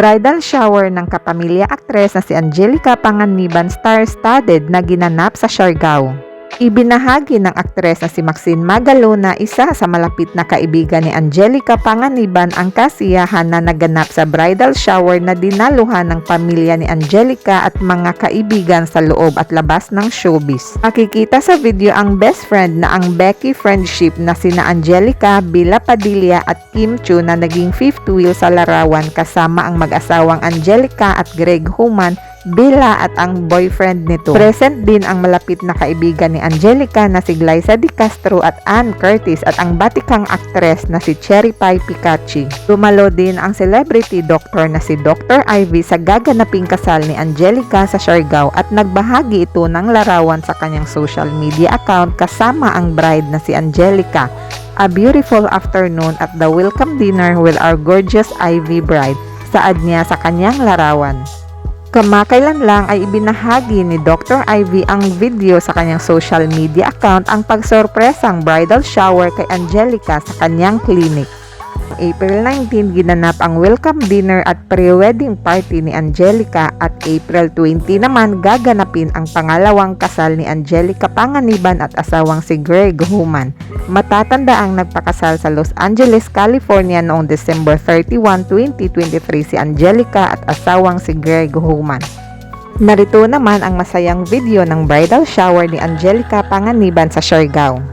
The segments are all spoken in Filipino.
Bridal shower ng kapamilya aktres na si Angelica Panganiban star-studded na ginanap sa Siargao. Ibinahagi ng aktres na si Maxine Magalona, isa sa malapit na kaibigan ni Angelica Panganiban, ang kasiyahan na naganap sa bridal shower na dinaluhan ng pamilya ni Angelica at mga kaibigan sa loob at labas ng showbiz. Makikita sa video ang best friend na ang Becky friendship na sina Angelica, Bila Padilla at Kim Chiu na naging fifth wheel sa larawan kasama ang mag-asawang Angelica at Greg Human, Bila at ang boyfriend nito. Present din ang malapit na kaibigan ni Angelica na si Glyza De Castro at Ann Curtis at ang batikang aktres na si Cherry Pie Picachi. Dumalo din ang celebrity doctor na si Dr. Ivy sa gaganaping kasal ni Angelica sa Siargao at nagbahagi ito ng larawan sa kanyang social media account kasama ang bride na si Angelica. A beautiful afternoon at the welcome dinner with our gorgeous Ivy bride, saad niya sa kanyang larawan. Kamakailan lang ay ibinahagi ni Dr. Ivy ang video sa kanyang social media account ang pagsorpresang bridal shower kay Angelica sa kanyang clinic. April 19, ginanap ang welcome dinner at pre-wedding party ni Angelica at April 20 naman gaganapin ang pangalawang kasal ni Angelica Panganiban at asawang si Greg Human. Matatanda ang nagpakasal sa Los Angeles, California noong December 31, 2023 si Angelica at asawang si Greg Human. Narito naman ang masayang video ng bridal shower ni Angelica Panganiban sa Siargao.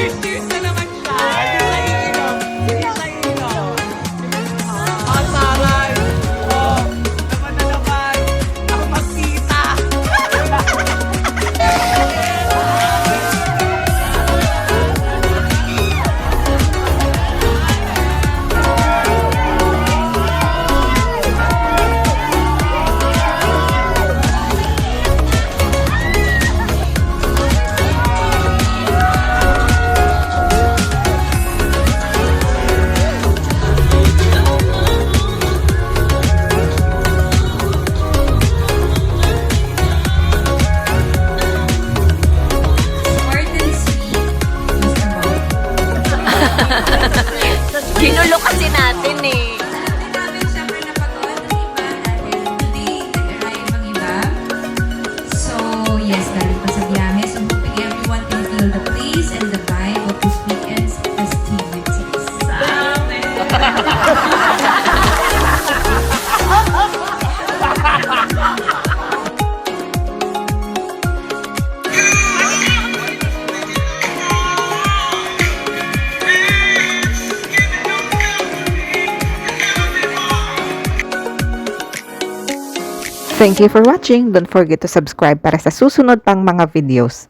Cheers na naman siya. Hindi siya iinom. Masaray. Oh, naman na naman. Ako magkita. Ginulo kasi natin eh. Namin siyempre napatuan ng iba dahil today nag-arrive ang iba. So yes, dahil pa sa biyahe. So hoping everyone can feel the place and the vibe of this weekend's festivities. Thank you for watching. Don't forget to subscribe para sa susunod pang mga videos.